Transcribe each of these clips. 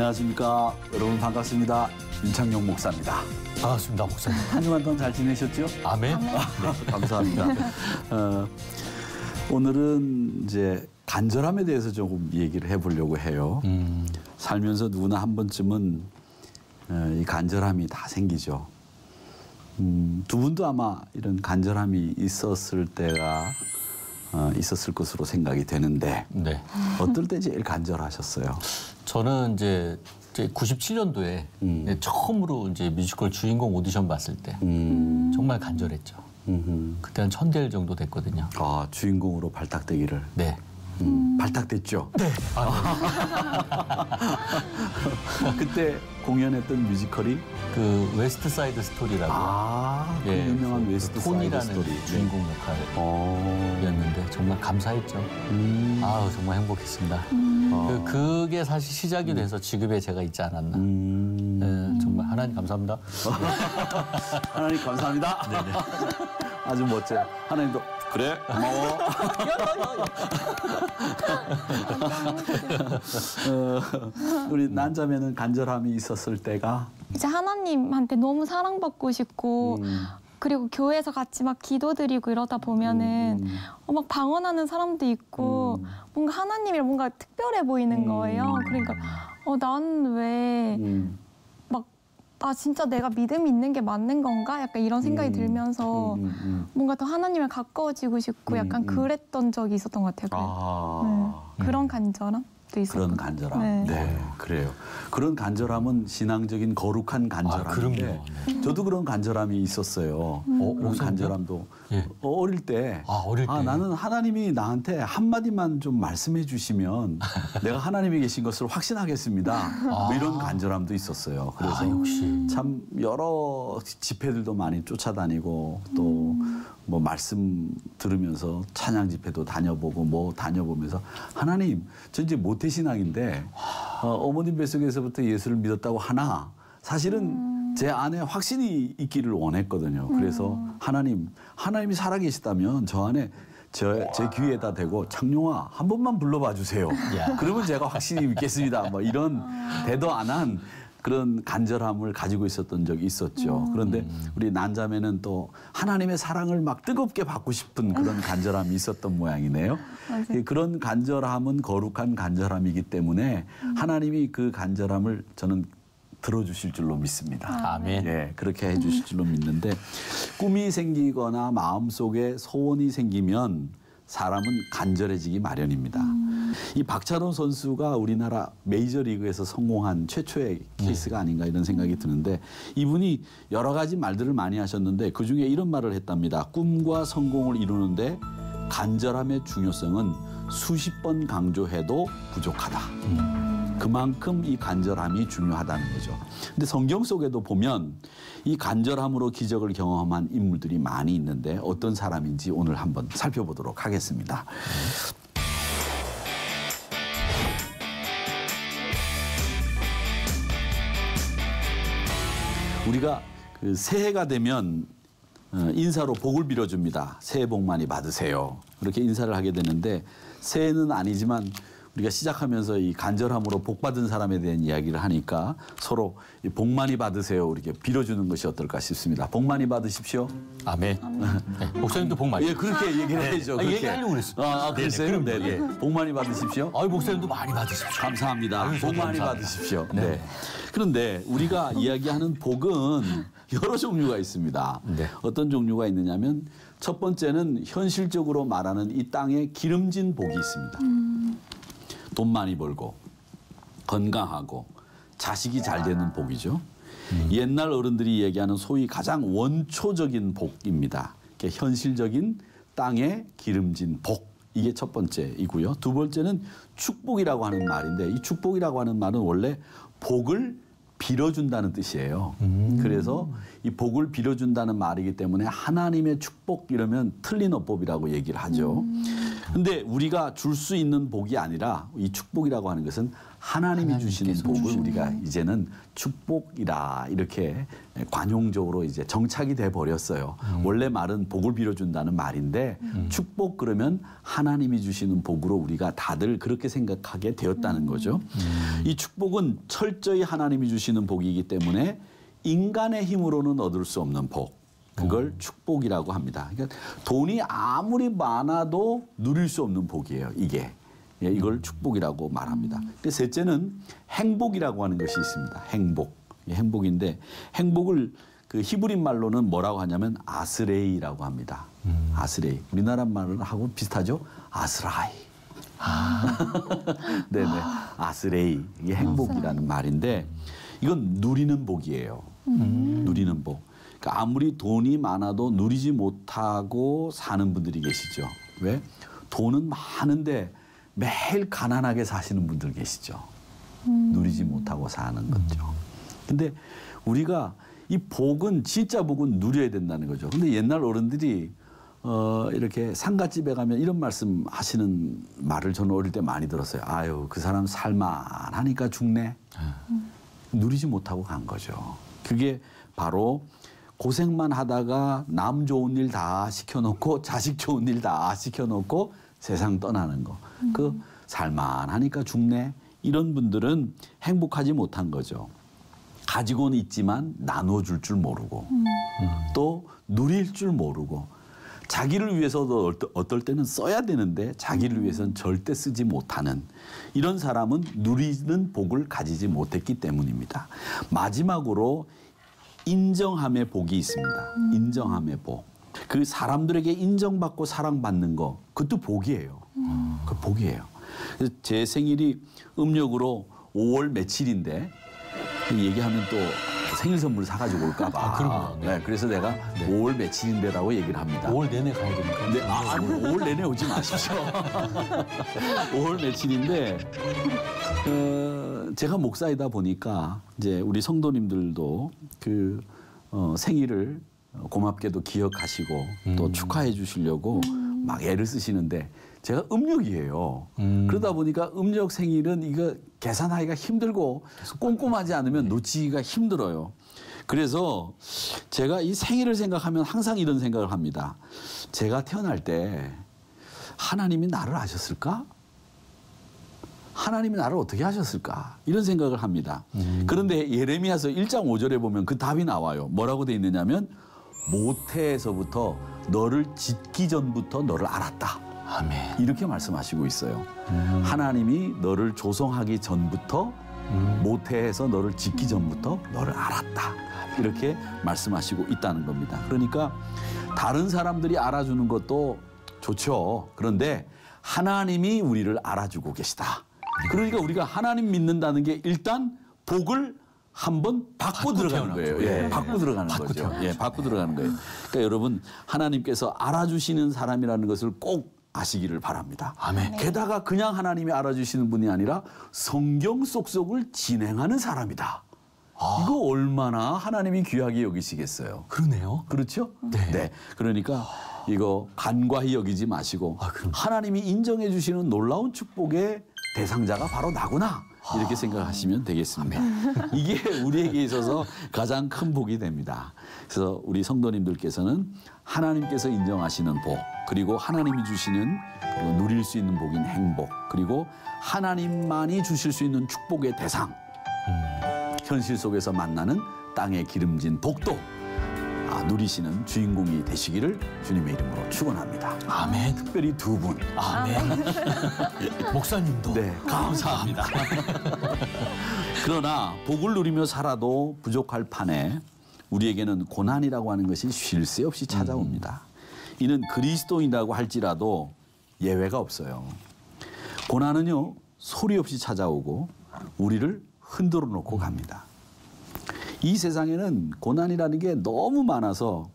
안녕하십니까. 여러분 반갑습니다. 윤창용 목사입니다. 반갑습니다, 목사님. 한 주간 동안 잘 지내셨죠? 아멘. 네, 감사합니다. 오늘은 이제 간절함에 대해서 조금 얘기를 해보려고 해요. 살면서 누구나 한 번쯤은 이 간절함이 다 생기죠. 두 분도 아마 이런 간절함이 있었을 때가 있었을 것으로 생각이 되는데 네. 어떨 때 제일 간절하셨어요? 저는 이제 97년도에 처음으로 이제 뮤지컬 주인공 오디션 봤을 때 정말 간절했죠. 그때는 1000대 정도 됐거든요. 아, 주인공으로 발탁되기를. 네. 발탁됐죠? 네. 그때 공연했던 뮤지컬이 그 웨스트 사이드 스토리라고. 그 유명한 웨스트 사이드 톤이라는 스토리. 주인공 역할이었는데 정말 감사했죠. 아우, 정말 행복했습니다. 그게 사실 시작이 돼서 지금의 제가 있지 않았나. 네, 정말 하나님 감사합니다. 하나님 감사합니다. 네네. 아주 멋져요. 하나님도 그래 고마워. 우리 난자매는 간절함이 있었을 때가 이제 하나님한테 너무 사랑받고 싶고 그리고 교회에서 같이 막 기도드리고 이러다 보면은 막 방언하는 사람도 있고 뭔가 하나님이랑 뭔가 특별해 보이는 거예요. 그러니까 난 왜 막 진짜 내가 믿음이 있는 게 맞는 건가? 약간 이런 생각이 들면서 뭔가 더 하나님을 가까워지고 싶고 약간 그랬던 적이 있었던 것 같아요. 그런 간절함? 그런 간절함. 네. 네, 그래요. 그런 간절함은 신앙적인 거룩한 간절함인데 저도 그런 간절함이 있었어요. 그런 간절함도 예. 어릴 때, 어릴 때. 나는 하나님이 나한테 한마디만 좀 말씀해 주시면 내가 하나님이 계신 것을 확신하겠습니다. 뭐 이런 간절함도 있었어요. 그래서 역시. 참 여러 집회들도 많이 쫓아다니고 또 뭐 말씀 들으면서 찬양 집회도 다녀보고 뭐 다녀보면서 하나님, 저 이제 모태신앙인데 어머님 뱃속에서부터 예수를 믿었다고 하나 사실은 제 안에 확신이 있기를 원했거든요. 그래서 하나님이 살아계시다면 저 안에 제 귀에다 대고 창룡아 한 번만 불러봐 주세요. 그러면 제가 확신이 있겠습니다. 뭐 이런 대도 안 한 그런 간절함을 가지고 있었던 적이 있었죠. 그런데 우리 난자매는 또 하나님의 사랑을 막 뜨겁게 받고 싶은 그런 간절함이 있었던 모양이네요. 그런 간절함은 거룩한 간절함이기 때문에 하나님이 그 간절함을 저는 들어주실 줄로 믿습니다. 아멘. 예, 그렇게 해주실 줄로 믿는데 꿈이 생기거나 마음속에 소원이 생기면 사람은 간절해지기 마련입니다. 이 박찬호 선수가 우리나라 메이저리그에서 성공한 최초의 케이스가 아닌가 이런 생각이 드는데 이분이 여러 가지 말들을 많이 하셨는데 그중에 이런 말을 했답니다. 꿈과 성공을 이루는데 간절함의 중요성은 수십 번 강조해도 부족하다. 그만큼 이 간절함이 중요하다는 거죠. 근데 성경 속에도 보면 이 간절함으로 기적을 경험한 인물들이 많이 있는데 어떤 사람인지 오늘 한번 살펴보도록 하겠습니다. 우리가 그 새해가 되면 인사로 복을 빌어줍니다. 새해 복 많이 받으세요. 그렇게 인사를 하게 되는데 새해는 아니지만 우리가 시작하면서 이 간절함으로 복 받은 사람에 대한 이야기를 하니까 서로 복 많이 받으세요. 이렇게 빌어주는 것이 어떨까 싶습니다. 복 많이 받으십시오. 아멘. 네. 목사님도 복 많이. 예, 그렇게 얘기를 해야죠. 그렇게. 얘기하려고 그랬어요. 그랬어요? 네네. 복 많이 받으십시오. 목사님도 많이 받으십시오. 감사합니다. 복 많이 감사합니다. 받으십시오. 네. 네. 그런데 우리가 이야기하는 복은 여러 종류가 있습니다. 네. 어떤 종류가 있느냐면 첫 번째는 현실적으로 말하는 이 땅에 기름진 복이 있습니다. 돈 많이 벌고 건강하고 자식이 잘 되는 복이죠. 옛날 어른들이 얘기하는 소위 가장 원초적인 복입니다. 현실적인 땅에 기름진 복. 이게 첫 번째이고요. 두 번째는 축복이라고 하는 말인데 이 축복이라고 하는 말은 원래 복을 빌어준다는 뜻이에요. 그래서 이 복을 빌어준다는 말이기 때문에 하나님의 축복 이러면 틀린 어법이라고 얘기를 하죠. 근데 우리가 줄 수 있는 복이 아니라 이 축복이라고 하는 것은 하나님이 주시는 하나님께서 복을 주시는 우리가 이제는 축복이라 이렇게 관용적으로 이제 정착이 돼 버렸어요. 원래 말은 복을 빌어준다는 말인데 축복 그러면 하나님이 주시는 복으로 우리가 다들 그렇게 생각하게 되었다는 거죠. 이 축복은 철저히 하나님이 주시는 복이기 때문에 인간의 힘으로는 얻을 수 없는 복. 그걸 축복이라고 합니다. 그러니까 돈이 아무리 많아도 누릴 수 없는 복이에요. 이게. 예, 이걸 축복이라고 말합니다. 근데 셋째는 행복이라고 하는 것이 있습니다. 행복. 예, 행복인데 행복을 그 히브리 말로는 뭐라고 하냐면 아스레이라고 합니다. 아스레이. 우리나라 말하고 비슷하죠? 아스라이. 네네. 아스레이. 이게 행복이라는 말인데 이건 누리는 복이에요. 누리는 복. 그러니까 아무리 돈이 많아도 누리지 못하고 사는 분들이 계시죠. 왜? 돈은 많은데 매일 가난하게 사시는 분들 계시죠. 누리지 못하고 사는 거죠. 근데 우리가 이 복은 진짜 복은 누려야 된다는 거죠. 근데 옛날 어른들이 이렇게 상가집에 가면 이런 말씀 하시는 말을 저는 어릴 때 많이 들었어요. 아유, 그 사람 살만하니까 죽네. 누리지 못하고 간 거죠. 그게 바로 고생만 하다가 남 좋은 일 다 시켜놓고 자식 좋은 일 다 시켜놓고 세상 떠나는 거. 그 살만하니까 죽네. 이런 분들은 행복하지 못한 거죠. 가지고는 있지만 나눠줄 줄 모르고 또 누릴 줄 모르고 자기를 위해서도 어떨 때는 써야 되는데 자기를 위해서는 절대 쓰지 못하는 이런 사람은 누리는 복을 가지지 못했기 때문입니다. 마지막으로 인정함의 복이 있습니다. 인정함의 복. 그 사람들에게 인정받고 사랑받는 거, 그것도 복이에요. 그 복이에요. 그래서 제 생일이 음력으로 5월 며칠인데 얘기하면 또 생일 선물 사가지고 올까 봐. 그러구나. 네, 그래서 내가 5월 며칠인데라고 얘기를 합니다. 5월 내내 가야 되니까. 근데 아니 5월 내내 오지 마십시오. 5월 며칠인데 제가 목사이다 보니까 이제 우리 성도님들도 그 생일을 고맙게도 기억하시고 또 축하해 주시려고 막 애를 쓰시는데 제가 음력이에요. 그러다 보니까 음력 생일은 이거 계산하기가 힘들고 꼼꼼하지 않으면 놓치기가 힘들어요. 그래서 제가 이 생일을 생각하면 항상 이런 생각을 합니다. 제가 태어날 때 하나님이 나를 아셨을까? 하나님이 나를 어떻게 하셨을까? 이런 생각을 합니다. 그런데 예레미야서 1장 5절에 보면 그 답이 나와요. 뭐라고 돼 있느냐면 모태에서부터 너를 짓기 전부터 너를 알았다. 아멘. 이렇게 말씀하시고 있어요. 하나님이 너를 조성하기 전부터 모태에서 너를 짓기 전부터 너를 알았다. 이렇게 말씀하시고 있다는 겁니다. 그러니까 다른 사람들이 알아주는 것도 좋죠. 그런데 하나님이 우리를 알아주고 계시다. 그러니까 우리가 하나님 믿는다는 게 일단 복을 한번 받고 들어가는 거예요. 예, 받고 들어가는 거죠. 예, 받고 들어가는 거예요. 그러니까 여러분 하나님께서 알아주시는 사람이라는 것을 꼭 아시기를 바랍니다. 아멘. 게다가 그냥 하나님이 알아주시는 분이 아니라 성경 속속을 진행하는 사람이다. 이거 얼마나 하나님이 귀하게 여기시겠어요. 그러네요. 그렇죠? 네. 그러니까 이거 간과히 여기지 마시고 하나님이 인정해 주시는 놀라운 축복의 대상자가 바로 나구나. 이렇게 생각하시면 되겠습니다. 이게 우리에게 있어서 가장 큰 복이 됩니다. 그래서 우리 성도님들께서는 하나님께서 인정하시는 복, 그리고 하나님이 주시는 누릴 수 있는 복인 행복, 그리고 하나님만이 주실 수 있는 축복의 대상, 현실 속에서 만나는 땅에 기름진 복도 누리시는 주인공이 되시기를 주님의 이름으로 축원합니다. 아멘. 특별히 두 분. 아멘. 목사님도. 네, 감사합니다. 그러나 복을 누리며 살아도 부족할 판에 우리에게는 고난이라고 하는 것이 쉴 새 없이 찾아옵니다. 이는 그리스도인이라고 할지라도 예외가 없어요. 고난은요, 소리 없이 찾아오고 우리를 흔들어 놓고 갑니다. 이 세상에는 고난이라는 게 너무 많아서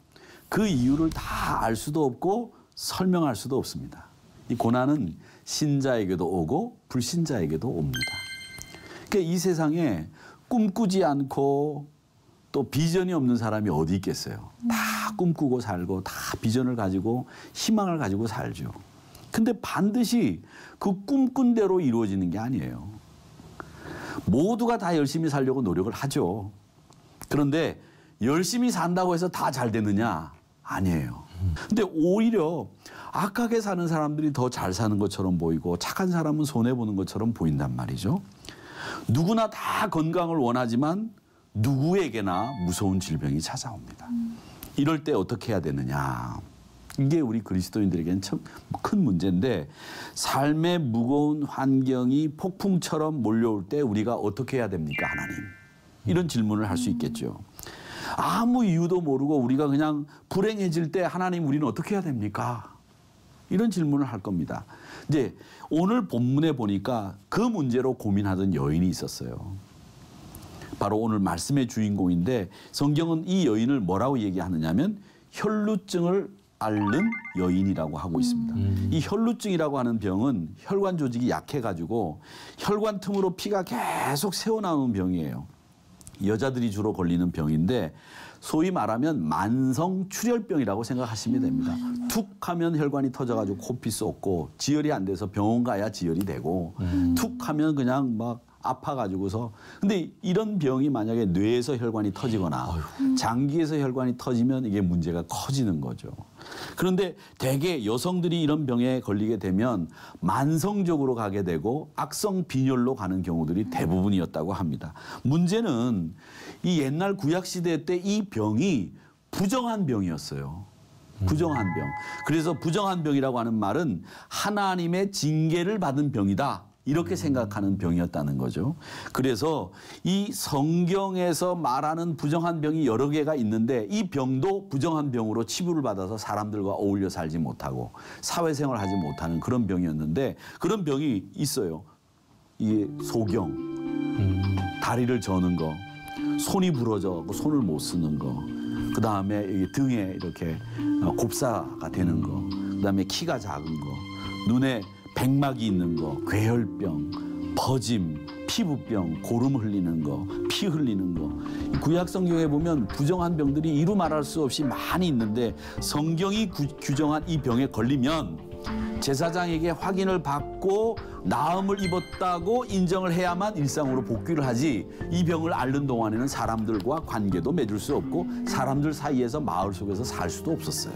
그 이유를 다 알 수도 없고 설명할 수도 없습니다. 이 고난은 신자에게도 오고 불신자에게도 옵니다. 그러니까 이 세상에 꿈꾸지 않고 또 비전이 없는 사람이 어디 있겠어요. 다 꿈꾸고 살고 다 비전을 가지고 희망을 가지고 살죠. 근데 반드시 그 꿈꾼 대로 이루어지는 게 아니에요. 모두가 다 열심히 살려고 노력을 하죠. 그런데 열심히 산다고 해서 다 잘 되느냐? 아니에요. 근데 오히려 악하게 사는 사람들이 더 잘 사는 것처럼 보이고 착한 사람은 손해보는 것처럼 보인단 말이죠. 누구나 다 건강을 원하지만 누구에게나 무서운 질병이 찾아옵니다. 이럴 때 어떻게 해야 되느냐. 이게 우리 그리스도인들에게는 참 큰 문제인데 삶의 무거운 환경이 폭풍처럼 몰려올 때 우리가 어떻게 해야 됩니까, 하나님? 이런 질문을 할 수 있겠죠. 아무 이유도 모르고 우리가 그냥 불행해질 때 하나님 우리는 어떻게 해야 됩니까? 이런 질문을 할 겁니다. 이제 오늘 본문에 보니까 그 문제로 고민하던 여인이 있었어요. 바로 오늘 말씀의 주인공인데 성경은 이 여인을 뭐라고 얘기하느냐면 혈루증을 앓는 여인이라고 하고 있습니다. 이 혈루증이라고 하는 병은 혈관 조직이 약해가지고 혈관 틈으로 피가 계속 새어나오는 병이에요. 여자들이 주로 걸리는 병인데 소위 말하면 만성 출혈병이라고 생각하시면 됩니다. 툭 하면 혈관이 터져가지고 코피 쏟고 지혈이 안 돼서 병원 가야 지혈이 되고 툭 하면 그냥 막 아파가지고서 근데 이런 병이 만약에 뇌에서 혈관이 터지거나 장기에서 혈관이 터지면 이게 문제가 커지는 거죠. 그런데 대개 여성들이 이런 병에 걸리게 되면 만성적으로 가게 되고 악성 빈혈로 가는 경우들이 대부분이었다고 합니다. 문제는 이 옛날 구약시대 때 이 병이 부정한 병이었어요. 부정한 병. 그래서 부정한 병이라고 하는 말은 하나님의 징계를 받은 병이다. 이렇게 생각하는 병이었다는 거죠. 그래서 이 성경에서 말하는 부정한 병이 여러 개가 있는데 이 병도 부정한 병으로 치부를 받아서 사람들과 어울려 살지 못하고 사회생활을 하지 못하는 그런 병이었는데 그런 병이 있어요. 이게 소경, 다리를 저는 거, 손이 부러져 손을 못 쓰는 거, 그 다음에 등에 이렇게 곱사가 되는 거, 그 다음에 키가 작은 거, 눈에 백막이 있는 거, 괴혈병, 퍼짐, 피부병, 고름 흘리는 거, 피 흘리는 거. 구약 성경에 보면 부정한 병들이 이루 말할 수 없이 많이 있는데 성경이 규정한 이 병에 걸리면 제사장에게 확인을 받고 나음을 입었다고 인정을 해야만 일상으로 복귀를 하지 이 병을 앓는 동안에는 사람들과 관계도 맺을 수 없고 사람들 사이에서 마을 속에서 살 수도 없었어요.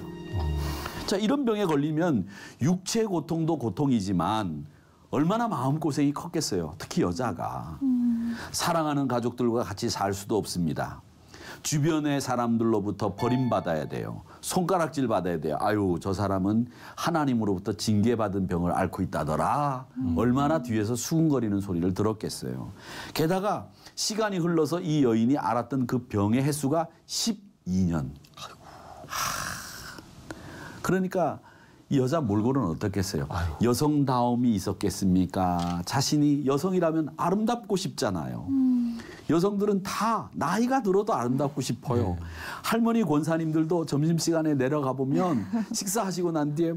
자, 이런 병에 걸리면 육체 고통도 고통이지만 얼마나 마음고생이 컸겠어요. 특히 여자가. 사랑하는 가족들과 같이 살 수도 없습니다. 주변의 사람들로부터 버림받아야 돼요. 손가락질 받아야 돼요. 아유, 저 사람은 하나님으로부터 징계받은 병을 앓고 있다더라. 얼마나 뒤에서 수군거리는 소리를 들었겠어요. 게다가 시간이 흘러서 이 여인이 알았던 그 병의 횟수가 12년. 그러니까 이 여자 몰골은 어떻겠어요? 여성다움이 있었겠습니까? 자신이 여성이라면 아름답고 싶잖아요. 여성들은 다 나이가 들어도 아름답고 싶어요. 할머니 권사님들도 점심시간에 내려가 보면 식사하시고 난 뒤에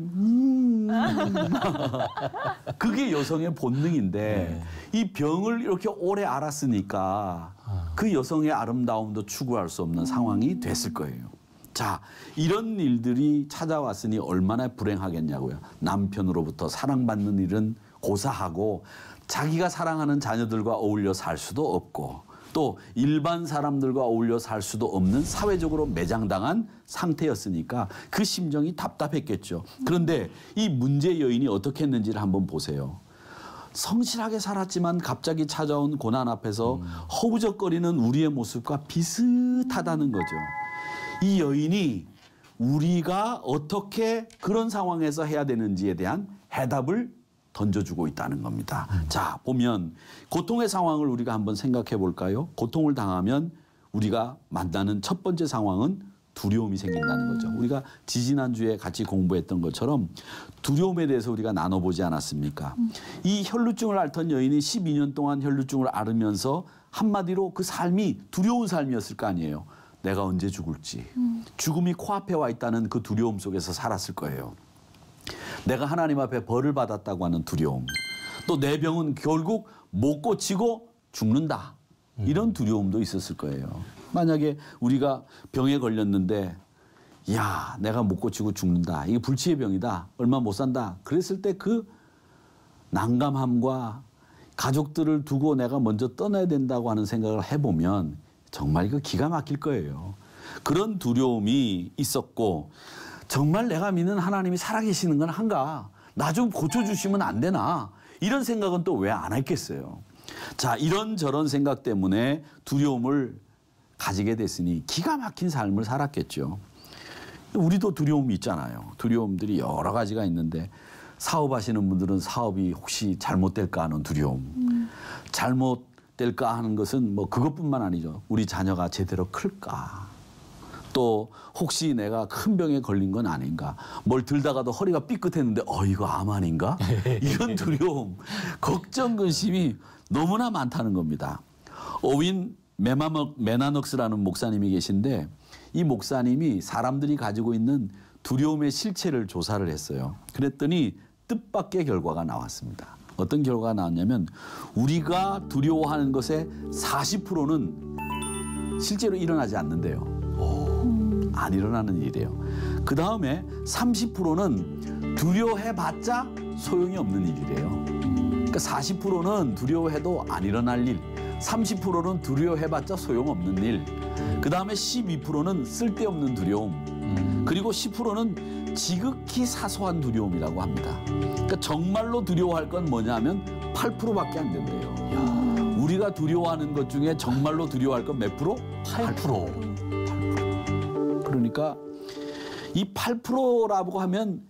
그게 여성의 본능인데 이 병을 이렇게 오래 앓았으니까 그 여성의 아름다움도 추구할 수 없는 상황이 됐을 거예요. 자, 이런 일들이 찾아왔으니 얼마나 불행하겠냐고요. 남편으로부터 사랑받는 일은 고사하고 자기가 사랑하는 자녀들과 어울려 살 수도 없고 또 일반 사람들과 어울려 살 수도 없는 사회적으로 매장당한 상태였으니까 그 심정이 답답했겠죠. 그런데 이 문제 여인이 어떻게 했는지를 한번 보세요. 성실하게 살았지만 갑자기 찾아온 고난 앞에서 허우적거리는 우리의 모습과 비슷하다는 거죠. 이 여인이 우리가 어떻게 그런 상황에서 해야 되는지에 대한 해답을 던져주고 있다는 겁니다. 자, 보면 고통의 상황을 우리가 한번 생각해 볼까요? 고통을 당하면 우리가 만나는 첫 번째 상황은 두려움이 생긴다는 거죠. 우리가 지지난주에 같이 공부했던 것처럼 두려움에 대해서 우리가 나눠보지 않았습니까? 이 혈루증을 앓던 여인이 12년 동안 혈루증을 앓으면서 한마디로 그 삶이 두려운 삶이었을 거 아니에요. 내가 언제 죽을지. 죽음이 코앞에 와 있다는 그 두려움 속에서 살았을 거예요. 내가 하나님 앞에 벌을 받았다고 하는 두려움. 또 내 병은 결국 못 고치고 죽는다. 이런 두려움도 있었을 거예요. 만약에 우리가 병에 걸렸는데 야, 내가 못 고치고 죽는다. 이게 불치의 병이다. 얼마 못 산다. 그랬을 때 그 난감함과 가족들을 두고 내가 먼저 떠나야 된다고 하는 생각을 해보면 정말 이거 기가 막힐 거예요. 그런 두려움이 있었고 정말 내가 믿는 하나님이 살아계시는 건 한가? 나 좀 고쳐주시면 안 되나? 이런 생각은 또 왜 안 했겠어요. 자, 이런저런 생각 때문에 두려움을 가지게 됐으니 기가 막힌 삶을 살았겠죠. 우리도 두려움이 있잖아요. 두려움들이 여러 가지가 있는데 사업하시는 분들은 사업이 혹시 잘못될까 하는 두려움. 잘못될까 하는 것은 뭐 그것뿐만 아니죠. 우리 자녀가 제대로 클까. 또 혹시 내가 큰 병에 걸린 건 아닌가. 뭘 들다가도 허리가 삐끗했는데 이거 암 아닌가. 이런 두려움, 걱정, 근심이 너무나 많다는 겁니다. 오윈 메나넉스라는 목사님이 계신데 이 목사님이 사람들이 가지고 있는 두려움의 실체를 조사를 했어요. 그랬더니 뜻밖의 결과가 나왔습니다. 어떤 결과가 나왔냐면 우리가 두려워하는 것의 40%는 실제로 일어나지 않는데요. 안 일어나는 일이에요. 그 다음에 30%는 두려워해봤자 소용이 없는 일이래요. 그러니까 40%는 두려워해도 안 일어날 일, 30%는 두려워해봤자 소용없는 일, 그 다음에 12%는 쓸데없는 두려움, 그리고 10%는 지극히 사소한 두려움이라고 합니다. 그러니까 정말로 두려워할 건 뭐냐면 8%밖에 안 된대요. 우리가 두려워하는 것 중에 정말로 두려워할 건 몇 프로? 8%. 그러니까 이 8%라고 하면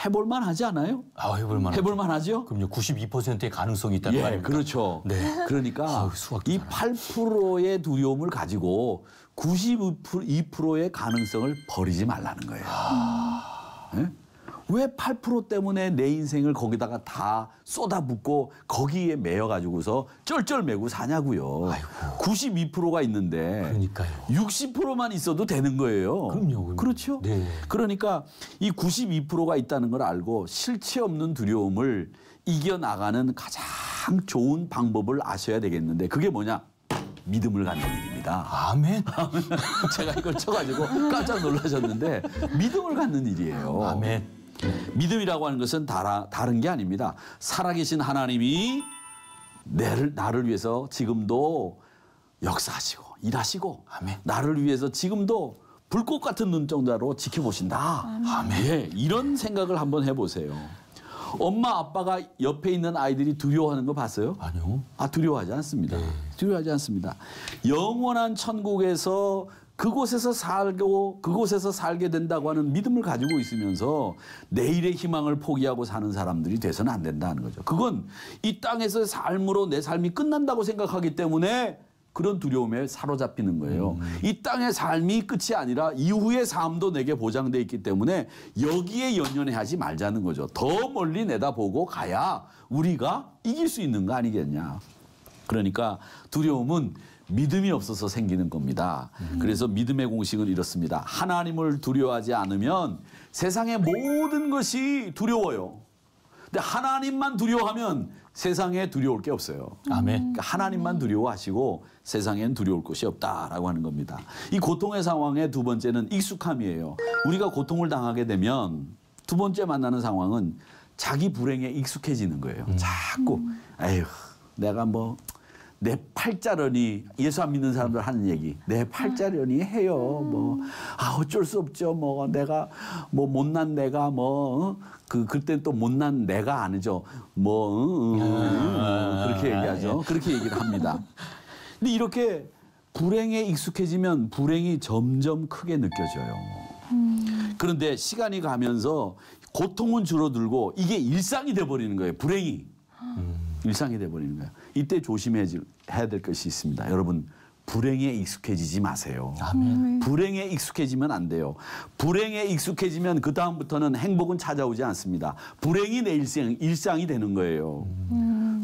해볼만 하지 않아요? 해볼만 하죠? 그럼요. 92%의 가능성이 있다는 말입니다. 그렇죠. 네. 그러니까 이 8%의 두려움을 가지고 92%의 가능성을 버리지 말라는 거예요. 네? 왜 8% 때문에 내 인생을 거기다가 다 쏟아붓고 거기에 매여가지고서 쩔쩔매고 사냐고요. 92%가 있는데 그러니까요. 60%만 있어도 되는 거예요. 그럼요. 그렇죠? 네. 그러니까 이 92%가 있다는 걸 알고 실체 없는 두려움을 이겨나가는 가장 좋은 방법을 아셔야 되겠는데 그게 뭐냐? 믿음을 갖는 일입니다. 아멘. 제가 이걸 쳐가지고 깜짝 놀라셨는데 믿음을 갖는 일이에요. 아멘. 믿음이라고 하는 것은 다른 게 아닙니다. 살아계신 하나님이 나를 위해서 지금도 역사하시고 일하시고 아멘. 나를 위해서 지금도 불꽃 같은 눈동자로 지켜보신다. 아멘. 예, 이런 생각을 한번 해보세요. 엄마 아빠가 옆에 있는 아이들이 두려워하는 거 봤어요? 아니요. 두려워하지 않습니다. 네. 두려워하지 않습니다. 영원한 천국에서 그곳에서 살게 된다고 하는 믿음을 가지고 있으면서 내일의 희망을 포기하고 사는 사람들이 돼서는 안 된다는 거죠. 그건 이 땅에서 삶으로 내 삶이 끝난다고 생각하기 때문에 그런 두려움에 사로잡히는 거예요. 이 땅의 삶이 끝이 아니라 이후의 삶도 내게 보장돼 있기 때문에 여기에 연연해하지 말자는 거죠. 더 멀리 내다보고 가야 우리가 이길 수 있는 거 아니겠냐. 그러니까 두려움은 믿음이 없어서 생기는 겁니다. 그래서 믿음의 공식은 이렇습니다. 하나님을 두려워하지 않으면 세상의 모든 것이 두려워요. 근데 하나님만 두려워하면 세상에 두려울 게 없어요. 아멘. 그러니까 하나님만 두려워하시고 세상엔 두려울 것이 없다라고 하는 겁니다. 이 고통의 상황의 두 번째는 익숙함이에요. 우리가 고통을 당하게 되면 두 번째 만나는 상황은 자기 불행에 익숙해지는 거예요. 자꾸 에휴 내가 뭐 내 팔자려니 예수 안 믿는 사람들 하는 얘기 내 팔자려니 해요. 뭐 어쩔 수 없죠. 뭐 내가 뭐 못난 내가 뭐 그때 또 못난 내가 아니죠. 뭐 그렇게 얘기하죠. 그렇게 얘기를 합니다. 근데 이렇게 불행에 익숙해지면 불행이 점점 크게 느껴져요. 그런데 시간이 가면서 고통은 줄어들고 이게 일상이 돼버리는 거예요. 불행이. 일상이 돼버리는 거예요. 이때 조심해야 될 것이 있습니다. 여러분 불행에 익숙해지지 마세요. 아멘. 불행에 익숙해지면 안 돼요. 불행에 익숙해지면 그 다음부터는 행복은 찾아오지 않습니다. 불행이 내 일상이 되는 거예요.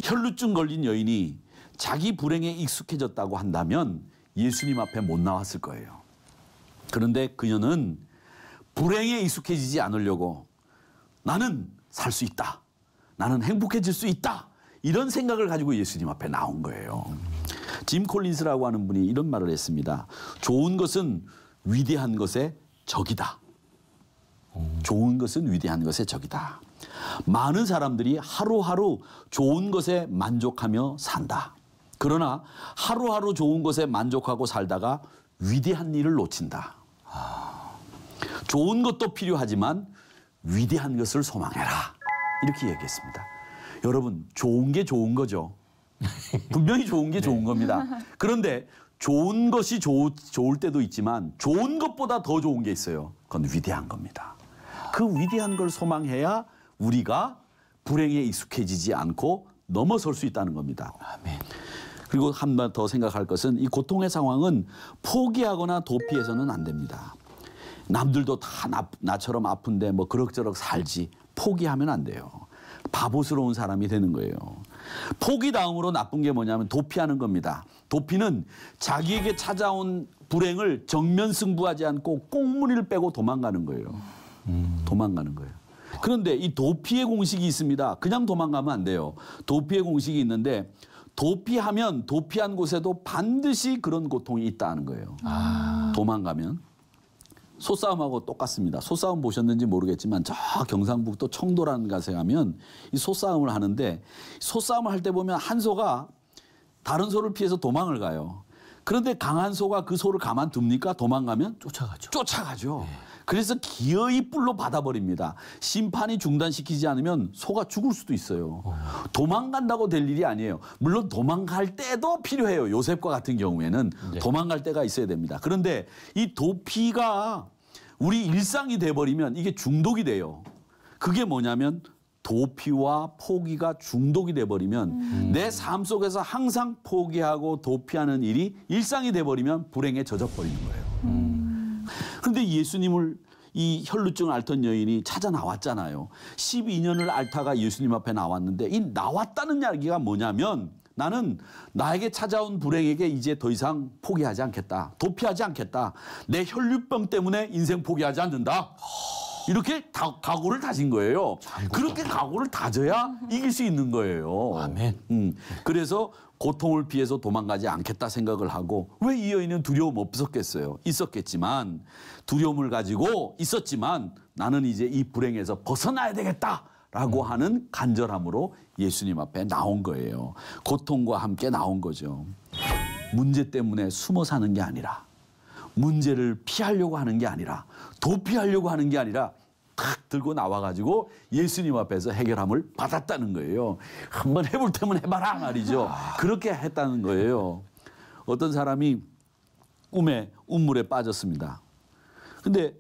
혈루증 걸린 여인이 자기 불행에 익숙해졌다고 한다면 예수님 앞에 못 나왔을 거예요. 그런데 그녀는 불행에 익숙해지지 않으려고 나는 살 수 있다. 나는 행복해질 수 있다. 이런 생각을 가지고 예수님 앞에 나온 거예요. 짐 콜린스라고 하는 분이 이런 말을 했습니다. 좋은 것은 위대한 것의 적이다. 좋은 것은 위대한 것의 적이다. 많은 사람들이 하루하루 좋은 것에 만족하며 산다. 그러나 하루하루 좋은 것에 만족하고 살다가 위대한 일을 놓친다. 좋은 것도 필요하지만 위대한 것을 소망해라. 이렇게 얘기했습니다. 여러분, 좋은 게 좋은 거죠. 분명히 좋은 게 좋은 겁니다. 그런데 좋은 것이 좋을 때도 있지만 좋은 것보다 더 좋은 게 있어요. 그건 위대한 겁니다. 그 위대한 걸 소망해야 우리가 불행에 익숙해지지 않고 넘어설 수 있다는 겁니다. 아멘. 그리고 한 번 더 생각할 것은 이 고통의 상황은 포기하거나 도피해서는 안 됩니다. 남들도 다 나처럼 아픈데 뭐 그럭저럭 살지. 포기하면 안 돼요. 바보스러운 사람이 되는 거예요. 포기 다음으로 나쁜 게 뭐냐면 도피하는 겁니다. 도피는 자기에게 찾아온 불행을 정면 승부하지 않고 꽁무니를 빼고 도망가는 거예요. 도망가는 거예요. 그런데 이 도피의 공식이 있습니다. 그냥 도망가면 안 돼요. 도피의 공식이 있는데 도피하면 도피한 곳에도 반드시 그런 고통이 있다는 거예요. 도망가면. 소싸움하고 똑같습니다. 소싸움 보셨는지 모르겠지만 저 경상북도 청도라는 곳에 가면 이 소싸움을 하는데 소싸움을 할 때 보면 한 소가 다른 소를 피해서 도망을 가요. 그런데 강한 소가 그 소를 가만둡니까? 도망가면? 쫓아가죠. 쫓아가죠. 네. 그래서 기어이 뿔로 받아버립니다. 심판이 중단시키지 않으면 소가 죽을 수도 있어요. 도망간다고 될 일이 아니에요. 물론 도망갈 때도 필요해요. 요셉과 같은 경우에는 네. 도망갈 때가 있어야 됩니다. 그런데 이 도피가 우리 일상이 돼버리면 이게 중독이 돼요. 그게 뭐냐면 도피와 포기가 중독이 돼버리면 내 삶 속에서 항상 포기하고 도피하는 일이 일상이 돼버리면 불행에 젖어버리는 거예요. 그런데 예수님을 이 혈루증을 앓던 여인이 찾아 나왔잖아요. 12년을 앓다가 예수님 앞에 나왔는데 이 나왔다는 이야기가 뭐냐면 나는 나에게 찾아온 불행에게 이제 더 이상 포기하지 않겠다. 도피하지 않겠다. 내 혈류병 때문에 인생 포기하지 않는다. 이렇게 각오를 다진 거예요. 그렇게 각오를 다져야 이길 수 있는 거예요. 아멘. 그래서 고통을 피해서 도망가지 않겠다 생각을 하고 왜 이 여인은 두려움 없었겠어요? 있었겠지만 두려움을 가지고 있었지만 나는 이제 이 불행에서 벗어나야 되겠다라고 하는 간절함으로 예수님 앞에 나온 거예요. 고통과 함께 나온 거죠. 문제 때문에 숨어 사는 게 아니라 문제를 피하려고 하는 게 아니라 도피하려고 하는 게 아니라 탁 들고 나와가지고 예수님 앞에서 해결함을 받았다는 거예요. 한번 해볼 테면 해봐라 말이죠. 그렇게 했다는 거예요. 어떤 사람이 우물에 빠졌습니다. 근데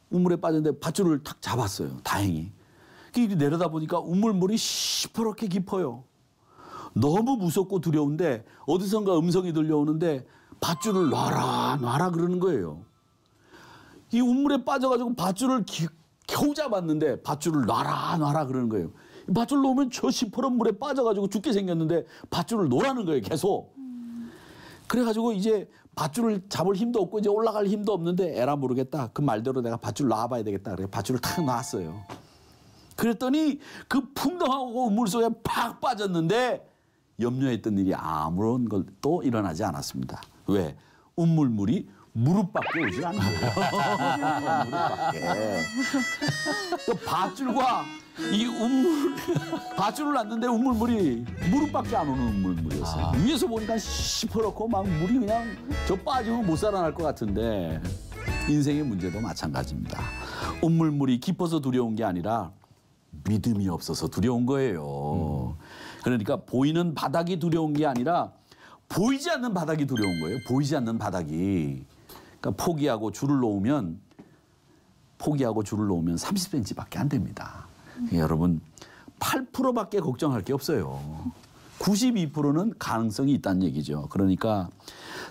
우물에 빠졌는데 밧줄을 탁 잡았어요. 다행히. 내려다 보니까 우물물이 시퍼렇게 깊어요. 너무 무섭고 두려운데 어디선가 음성이 들려오는데 밧줄을 놔라 그러는 거예요. 이 우물에 빠져가지고 밧줄을 겨우 잡았는데 밧줄을 놔라 그러는 거예요. 밧줄 놓으면 저 시퍼런 물에 빠져가지고 죽게 생겼는데 밧줄을 놓으라는 거예요. 계속. 그래가지고 이제 밧줄을 잡을 힘도 없고 이제 올라갈 힘도 없는데 에라 모르겠다. 그 말대로 내가 밧줄 놔봐야 되겠다. 그래서 밧줄을 탁 놨어요. 그랬더니 그 풍덩하고 우물 속에 팍 빠졌는데 염려했던 일이 아무런 것도 일어나지 않았습니다. 왜? 우물물이 무릎밖에 오지 않는 거예요. 무릎밖에. 그 밧줄과 이 밧줄을 놨는데 우물물이 무릎밖에 안 오는 우물물이었어요. 위에서 보니까 시퍼렇고 막 물이 그냥 저 빠지면 못 살아날 것 같은데 인생의 문제도 마찬가지입니다. 우물물이 깊어서 두려운 게 아니라 믿음이 없어서 두려운 거예요. 그러니까 보이는 바닥이 두려운 게 아니라 보이지 않는 바닥이 두려운 거예요. 보이지 않는 바닥이. 그러니까 포기하고 줄을 놓으면 30cm밖에 안 됩니다. 그러니까 여러분 8%밖에 걱정할 게 없어요. 92%는 가능성이 있다는 얘기죠. 그러니까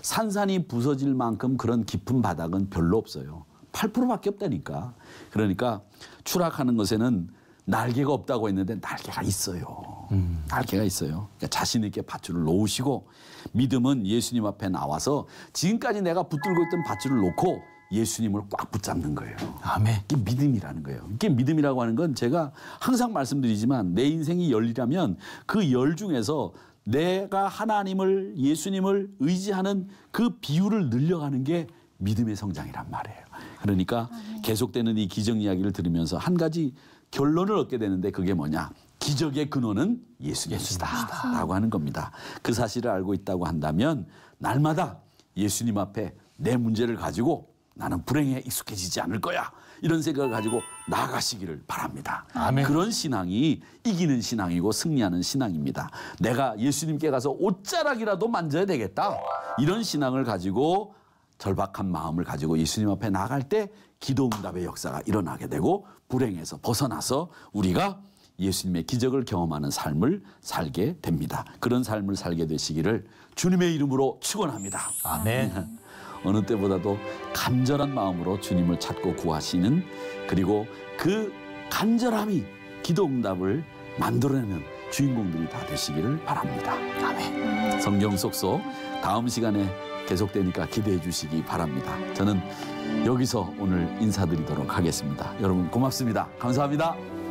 산산이 부서질 만큼 그런 깊은 바닥은 별로 없어요. 8%밖에 없다니까. 그러니까 추락하는 것에는 날개가 없다고 했는데 날개가 있어요. 날개가 있어요. 그러니까 자신 있게 밧줄을 놓으시고 믿음은 예수님 앞에 나와서 지금까지 내가 붙들고 있던 밧줄을 놓고 예수님을 꽉 붙잡는 거예요. 아멘. 이게 믿음이라는 거예요. 이게 믿음이라고 하는 건 제가 항상 말씀드리지만 내 인생이 열이라면 그 열 중에서 내가 하나님을 예수님을 의지하는 그 비율을 늘려가는 게 믿음의 성장이란 말이에요. 그러니까 계속되는 이 기적 이야기를 들으면서 한 가지 결론을 얻게 되는데 그게 뭐냐? 기적의 근원은 예수님이시다 라고 하는 겁니다. 그 사실을 알고 있다고 한다면 날마다 예수님 앞에 내 문제를 가지고 나는 불행에 익숙해지지 않을 거야. 이런 생각을 가지고 나아가시기를 바랍니다. 아멘. 그런 신앙이 이기는 신앙이고 승리하는 신앙입니다. 내가 예수님께 가서 옷자락이라도 만져야 되겠다. 이런 신앙을 가지고 절박한 마음을 가지고 예수님 앞에 나갈 때 기도응답의 역사가 일어나게 되고 불행에서 벗어나서 우리가 예수님의 기적을 경험하는 삶을 살게 됩니다. 그런 삶을 살게 되시기를 주님의 이름으로 축원합니다. 아멘. 어느 때보다도 간절한 마음으로 주님을 찾고 구하시는 그리고 그 간절함이 기도응답을 만들어내는 주인공들이 다 되시기를 바랍니다. 아멘. 성경 속소 다음 시간에 계속되니까 기대해 주시기 바랍니다. 저는 여기서 오늘 인사드리도록 하겠습니다. 여러분 고맙습니다. 감사합니다.